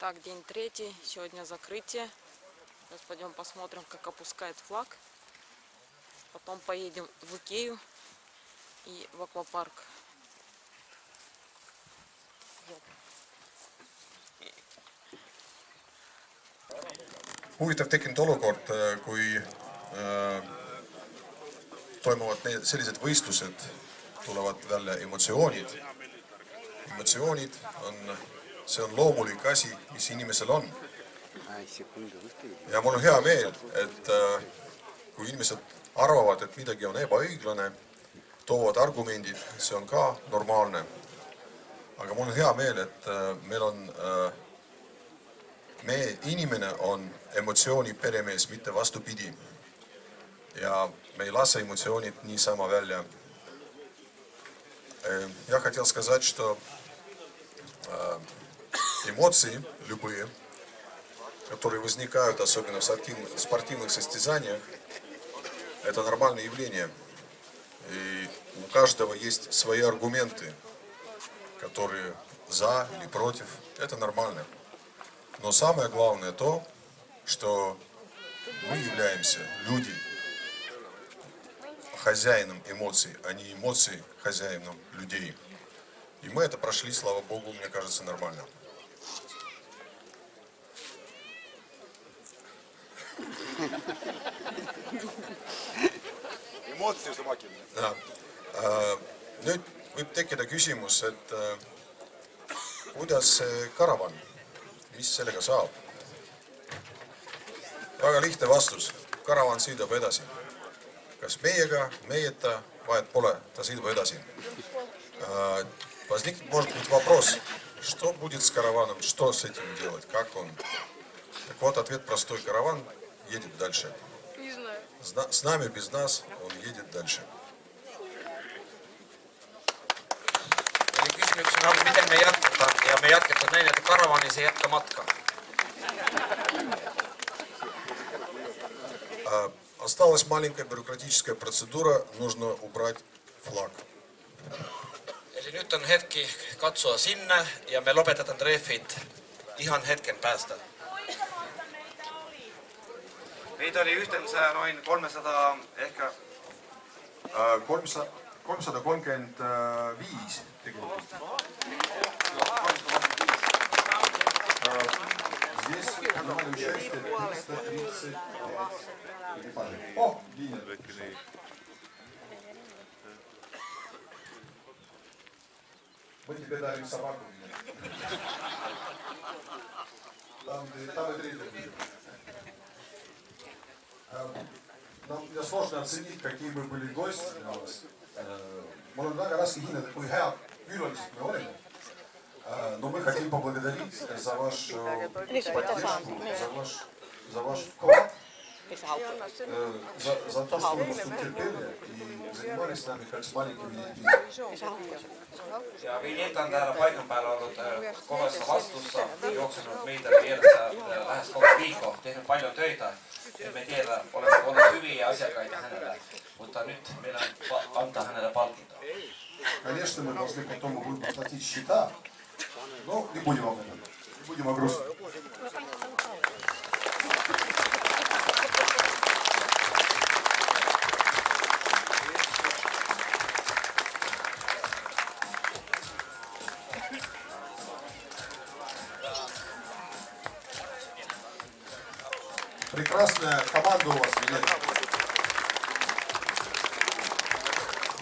Так, день третий, сегодня закрытие. Сейчас пойдем посмотрим, как опускает флаг. Потом поедем в Икею и в аквапарк. Huvitav tekkinud olukord, kui toimuvad sellised võistlused, tulevad välja emotsioonid. Emotsioonid see on loomulik asi, mis inimesel on. Ja mul on hea meel, et kui inimesed arvavad, et midagi on ebaõiglane, toovad argumendid, see on ka normaalne. Aga mul on hea meel, et inimene on emotsiooni peremees, mitte vastupidi. Ja me ei lase эмоционid niisama välja. Я хотел сказать, что эмоции любые, которые возникают, особенно в спортивных состязаниях, это нормальное явление. И у каждого есть свои аргументы, которые за или против. Это нормально. Но самое главное то, что мы являемся люди хозяином эмоций, а не эмоции хозяином людей. И мы это прошли, слава Богу, мне кажется, нормально. Emotsioon on makiline. Nüüd võib tekkida küsimus, et kuidas see karavan, mis sellega saab? Väga lihtne vastus. Karavan sõidab edasi. Kas meiega, meieta, vahet pole, ta sõidab edasi. Возникнет, может быть, вопрос, что будет с караваном, что с этим делать, как он. Так вот, ответ простой. Караван едет дальше. С нами, без нас, он едет дальше. Küsimus on, miten me jätkata ja me jätkata näin, et karavanis ei jätka matka. Осталась маленькая бюрократическая процедура, нужно убрать флаг. Eli nyt on hetki katsoa sinne ja me lopetetaan treffit ihan hetken päästä. Meitä oli yhteensä noin 300, ehkä 335 tegelikult. Здесь принимали участие 335. О, Линия. Мы тебе дали собаку. Там и третий. Нам сложно оценить, какие бы были гости у нас. Mul on väga raske hinnata, kui head külalised me olime. Но мы хотим поблагодарить за вашу поддержку, за ваш вклад, за то, что вы нас тут терпели и занимались с нами как с маленькими детьми. Ja Vinjeta on täällä paikan päällä ollut kovassa vastuussa, juoksenut meitä vieressä lähes koko viikko, tehnyt paljon töitä. Emme tiedä, olemme olleet hyviä asiakkaita hänellä, mutta nyt meillä on antaa hänelle palkintoa. Конечно, мы должны потом будем оплатить счета, но не будем об этом, не будем о грустном. Прекрасная команда у вас, Елена.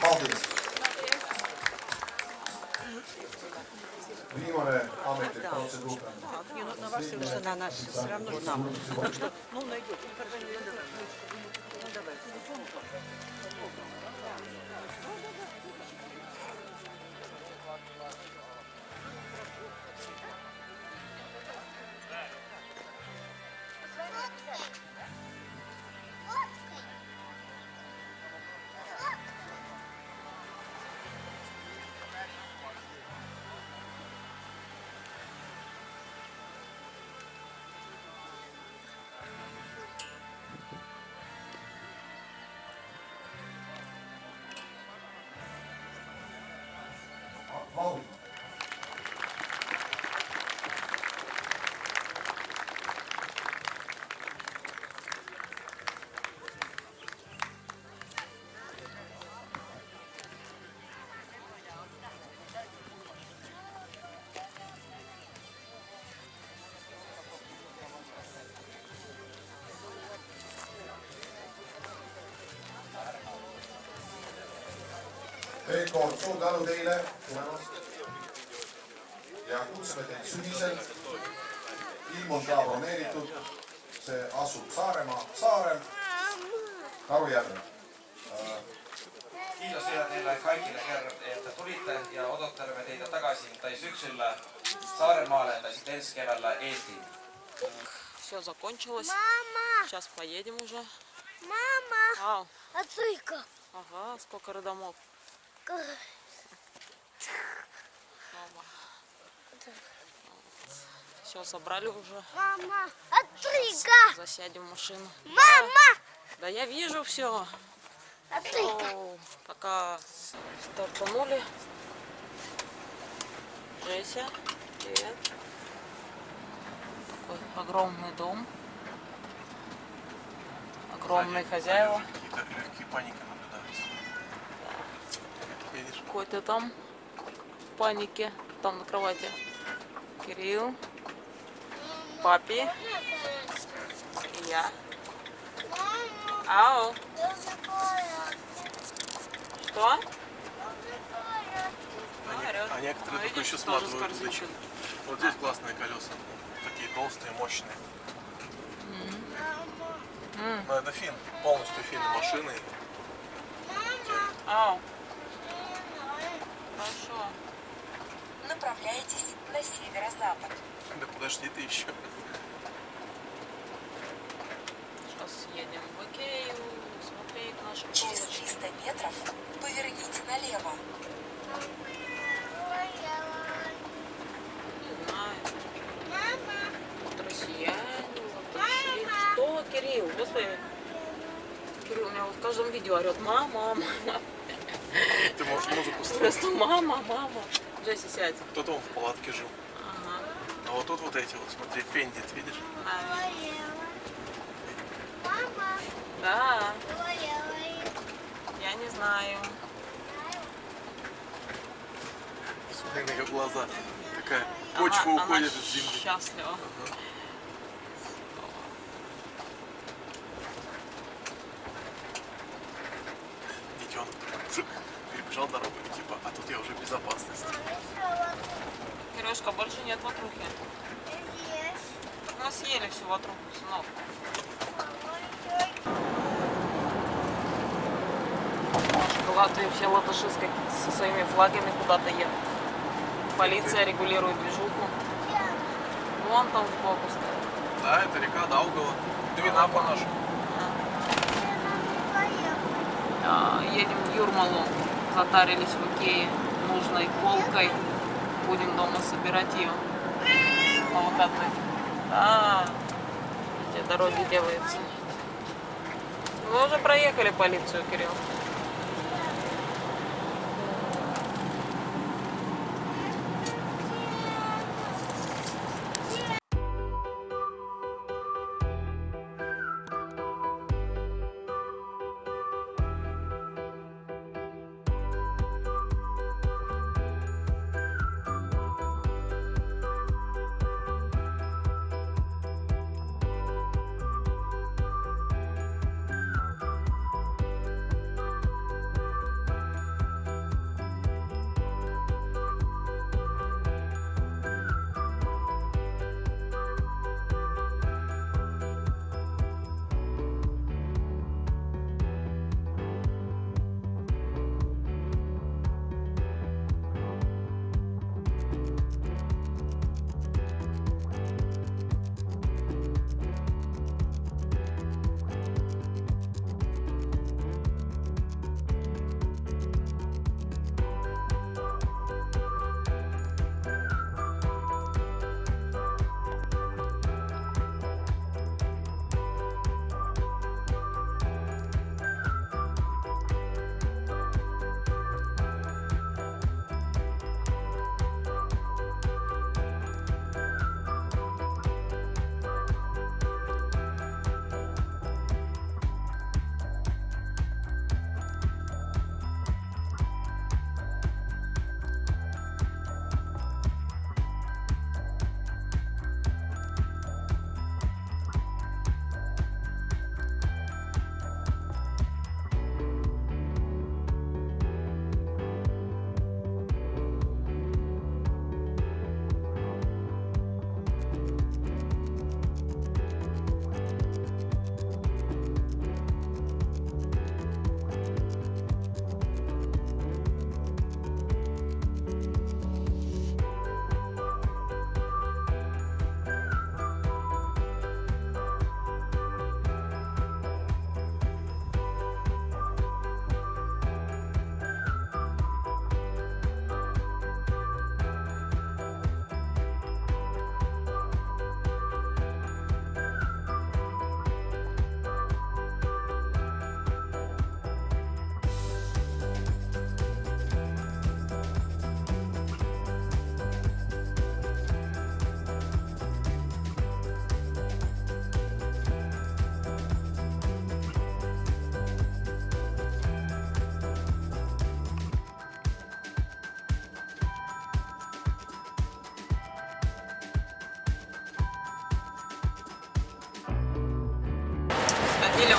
Paldies. Viimane ametlik protseduur. Но вас на нас все равно нам. Ну, найдет. kord suur tänu teile tulemast ja kutsume teid sügisel. Ilm on ka broneeritud, see asub Saaremaa saarel Karujärvel. Kiitos vielä teille kaikille kerran, että tulitte ja odottelemme teitä takaisin tai syksyllä Saaremaalle tai sitten ensi keväällä Eestiin. Все закончилось. Сейчас поедем уже. Мама, Ау. отрыка. Ага, сколько родомов. Все, собрали уже. Мама, отрыка. Засядем в машину. Мама, Да я вижу все. отрыка. Пока стартанули. Жеся, привет. Такой огромный дом. Огромные хозяева. Какие-то легкие паники наблюдаются. Видишь? Какой-то там в панике. Там на кровати. Кирилл. Папи. И я. Ау. Что? Орёт. А некоторые Ну, только видишь, еще тоже с сматывают корзинкой. удочки. Вот здесь классные колеса. Такие толстые, мощные. Но это фин. Полностью фин машины. Ау. Хорошо. Направляйтесь на северо-запад. Да подожди ты еще. Сейчас едем в Икею, смотреть наши Через полочки. 300 метров поверните налево. Не знаю. Вот россияне, вот россияне. Что, Кирилл? Господи. Кирилл у меня вот в каждом видео орет: мама, мама. Ты можешь музыку слушать. Просто мама, мама. Джесси, сядь. Кто-то он в палатке жил. Ага. А вот тут вот эти вот, смотри, пендит, видишь? Да, я не знаю. Смотри на ее глаза. Такая почва Она уходит из земли. счастлива. Детенок такой, цик, перебежал дорогу, типа, а тут я уже в безопасности. Кирюшка, больше нет ватрухи. Мы съели всю ватруху, сынок. В Латвии все латыши со своими флагами куда-то едут. Полиция регулирует движуху. Вон там сбоку стоит. Да, это река Даугава. Двина по-нашему. Едем в Юрмалу. Затарились в Икее нужной полкой. Будем дома собирать ее на выходных. Да, эти дороги делаются. Мы уже проехали полицию, Кирилл.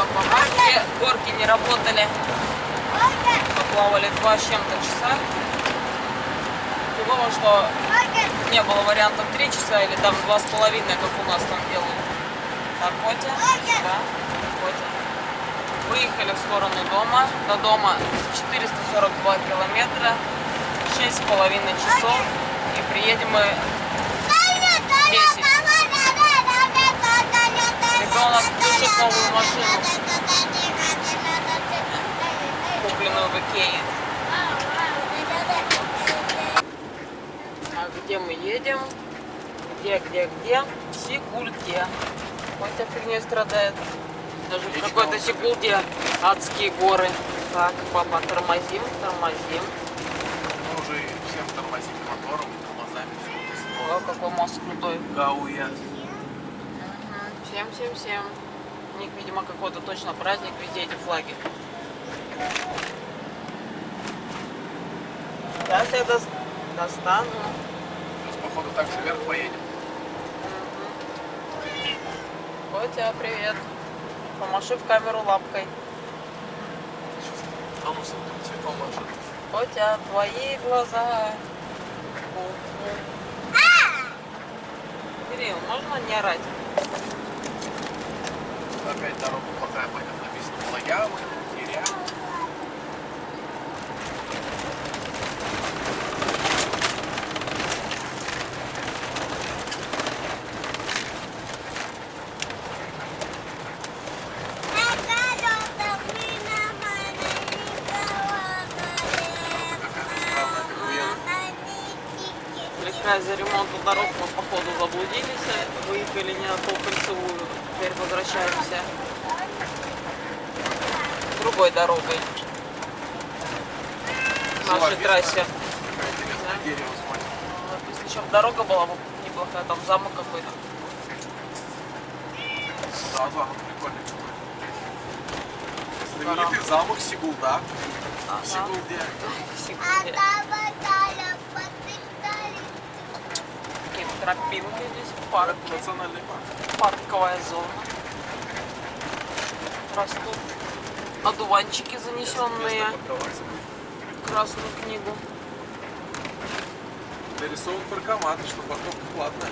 аквапарке. Горки не работали. Поплавали 2 с чем-то часа. Фигово, что не было вариантов 3 часа или там 2,5, как у нас там делают. Так, Котя, да, Котя. Выехали в сторону дома. До дома 442 километра, 6,5 часов. И приедем мы 10. Ребенок пишет новую машину, купленную в Икее. А где мы едем? Где? В Сигульде. Котя фигней страдает. Даже в какой-то Сигульде адские горы. Так, папа, тормозим. Мы уже всем тормозим мотором, тормозами, все. О, какой мост крутой. Гауя. Всем. У них, видимо, какой-то точно праздник, везде эти флаги. Сейчас я достану. Сейчас, походу, так же вверх поедем. Котя, привет. Помаши в камеру лапкой. Анусом цветом машет. Котя, твои глаза. Кирилл, можно не орать? Опять дорога плохая, по нем написано Лоявы, Киря. Слегка из-за ремонта дорог мы походу заблудились, выехали не на ту кольцевую, теперь возвращаемся другой дорогой к нашей трассе. Какое интересное дерево смотрим. Если еще бы дорога была бы неплохая, там замок какой-то. Да, замок прикольный. Знаменитый замок Сигулда. В Сигулде. Какие-то тропинки здесь, парк, Национальный парк. парковая зона. Растут одуванчики, занесенные Место парковаться. в Красную книгу. Нарисован паркомат, что парковка платная.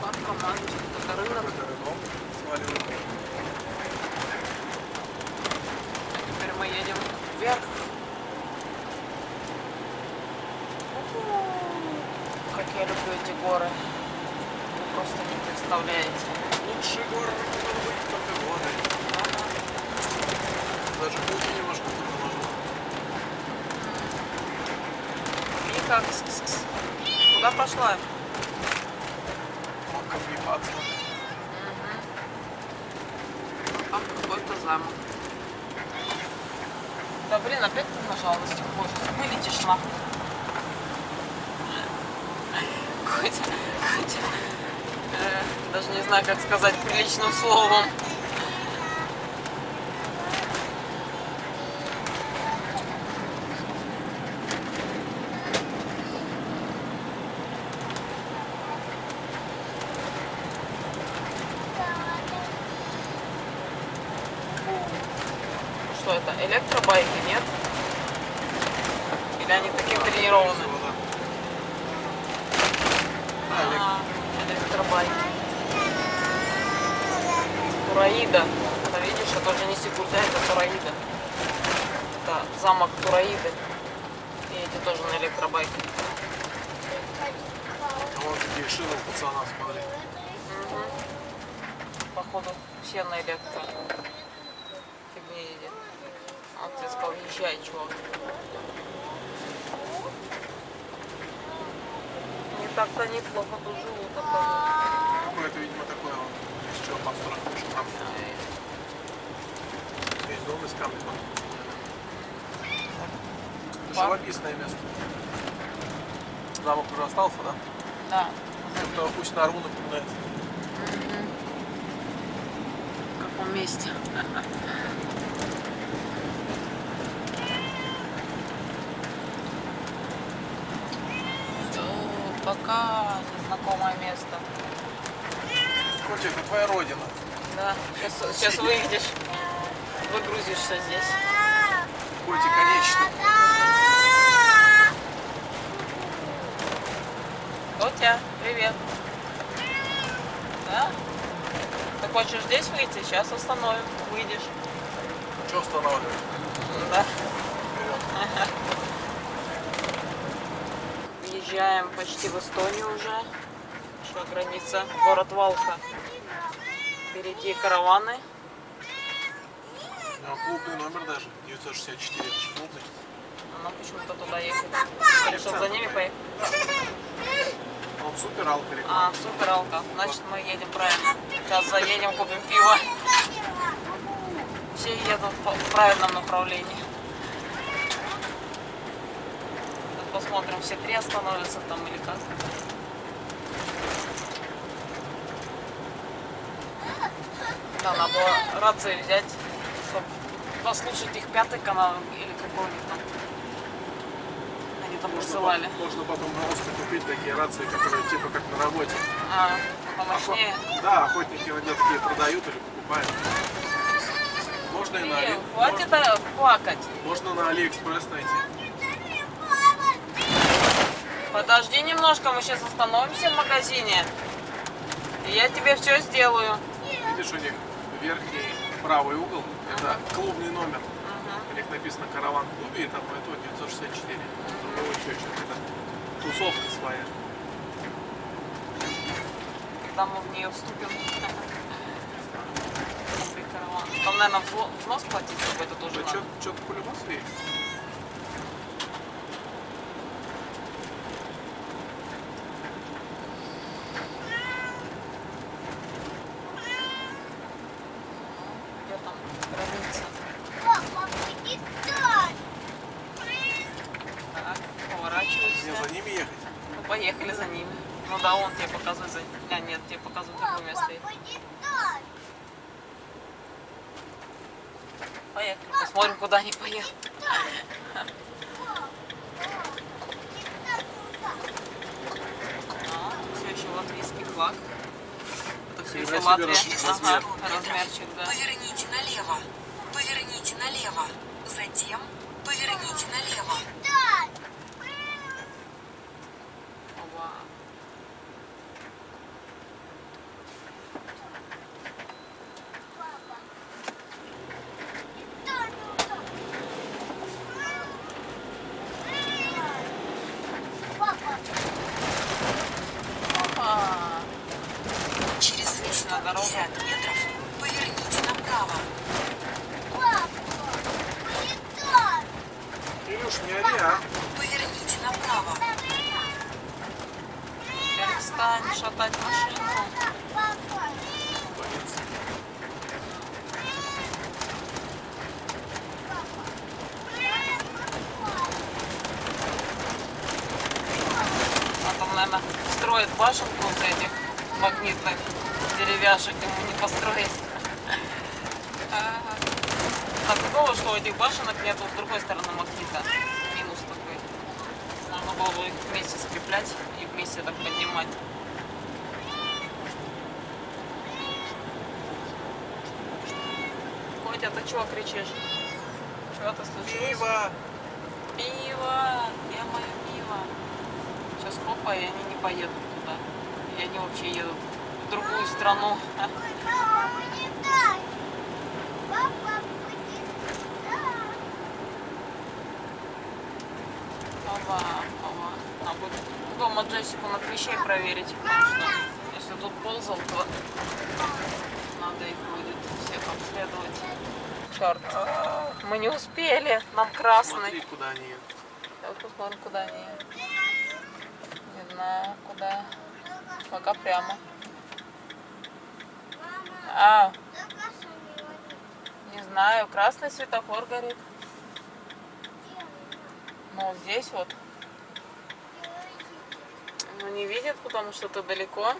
Паркомат, это рынок. Какой-то рынок сваливает. Теперь мы едем вверх. Как я люблю эти горы. Вы просто не представляете. Лучшие горы могут быть только годы. Даже пути немножко трудно. Вика, куда пошла? Мог объебаться. Там какой-то замок. Да блин, опять ты нажал на стекло. Сейчас вылетишь нахуй. Котя. Даже не знаю, как сказать приличным словом. Что это? Электробайки, нет? Или они такие тренированы? Электробайки. Тураида. Это видишь, это уже не Сигульда, это Тураида. Это замок Тураиды. И эти тоже на электробайке. А вон какие шины у пацана, смотри. Походу все на электро. Фигне едет. Он тебе сказал, езжай, чувак. Не так-то неплохо тут живут, оказывается. Какое-то, видимо, такое вот, из чего построен, что там есть дом из камня. Живописное место. Замок уже остался, да? Да. Это пусть на Арму напоминает. В каком месте? Пока незнакомое место. Котя, это твоя родина. Да, сейчас выйдешь. выгрузишься здесь. Будьте конечны. Котя, привет. Да? Ты хочешь здесь выйти? Сейчас остановим. Выйдешь. Что останавливает? Да. Въезжаем почти в Эстонию уже. Что граница? Город Валка. Впереди караваны. У него клубный номер даже. 964. Это же клубный. А нам почему-то туда ехать. Решил за ними поехать. Он супер алка А, реклама. супер алка. Значит, мы едем правильно. Сейчас заедем, купим пиво. Все едут в правильном направлении. Сейчас посмотрим, все три остановятся там или как. Да, надо было рации взять, чтобы послушать их 5-й канал или какой у них там. Они там присылали. Можно потом просто купить такие рации, которые типа как на работе. А, помощнее. Да, охотники иногда такие продают или покупают. Можно и на Блин, хватит плакать. Можно на Алиэкспресс найти. Подожди немножко, мы сейчас остановимся в магазине. И я тебе все сделаю. Видишь, у них верхний правый угол, это клубный номер. У них написано «Караван клубе», и там у этого 964. Другого еще что-то. Тусовка своя. Когда мы в нее вступим. Там, наверное, взнос платить какой-то тоже Да надо. что-то по-любому есть. Где там граница? Так, поворачиваемся. Мне за ними ехать? Ну, поехали за ними. Ну да, он тебе показывает за... А, нет, тебе показывает другое место. Поехали. Посмотрим, куда они поедут. Все еще латвийский флаг. Это все еще Хрена себе Латвия. размер. Ага, размерчик, да. Поверните налево. Поверните налево. Затем поверните налево. Опа. Опа. Через Встречная дорога. 150 метров поверните направо. Илюш, не ори, а? Поверните направо. Перестань шатать машину. Молодец. А там, наверное, строят башенку вот этих магнитных деревяшек, ему не построить. Так здорово, что у этих башенок нету с другой стороны магнита. Минус такой. Можно было бы их вместе скреплять и вместе так поднимать. Котя, ты чего кричишь? Чего-то случилось? Пиво! Пиво! Где мое пиво? Сейчас копа, и они не поедут туда. И они вообще едут в другую страну. Надо будет дома Джессику на клещей проверить, потому что если тут ползал, то надо их будет всех обследовать. Черт, мы не успели, нам красный. Смотри, куда они едут. Давай посмотрим, куда они едут. Не знаю, куда. Пока прямо. А, не знаю, красный светофор горит. Ну, здесь вот. Ну, не видят, потому что ты далеко.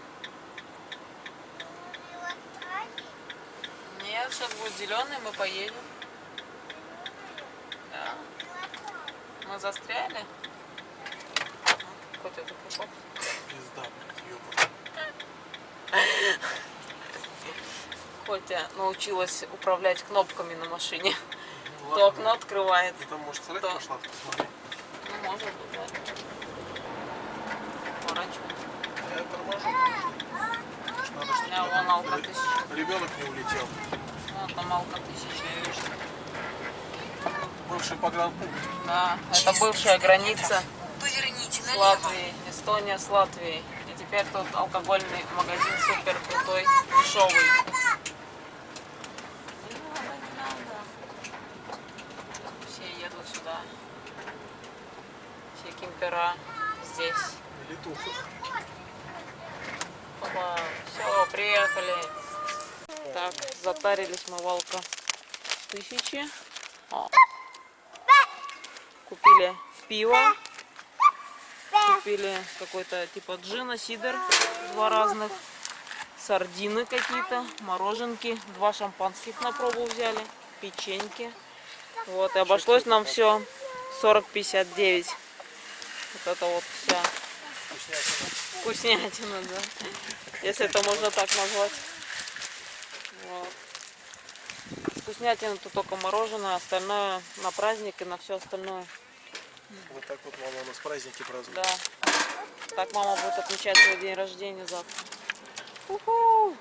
Нет, сейчас будет зеленый, мы поедем. Да. Мы застряли. Котя, ты прикол. Пизда, блядь, ёбаный. Котя научилась управлять кнопками на машине. То окно открывает. Ты там, может, срать Да. пошла, посмотри. Ну, может быть, да. Поворачивай. Я торможу. Надо, У меня вон Алка чтобы 1000. ребенок не улетел. Вон там Алка 1000, я вижу. Бывший погранпункт. Да, это бывшая граница Поверните с налево. Латвией. Эстония с Латвией. И теперь тут алкогольный магазин супер крутой, дешевый. Не надо. Все едут сюда. Все кемпера здесь. Летуху. Опа, все, приехали. Так, затарились мы в Алка 1000. О. Купили пиво. Купили какой-то типа джина, сидр, 2 разных. Сардины какие-то, мороженки. 2 шампанских на пробу взяли. Печеньки. Вот, и обошлось нам все 40,59. Вот это вот вся вкуснятина, да. Если это можно так назвать. Вот. Вкуснятина тут только мороженое, остальное на праздник и на все остальное. Вот так вот мама у нас праздники празднует. Да. Так мама будет отмечать свой день рождения завтра. Уху!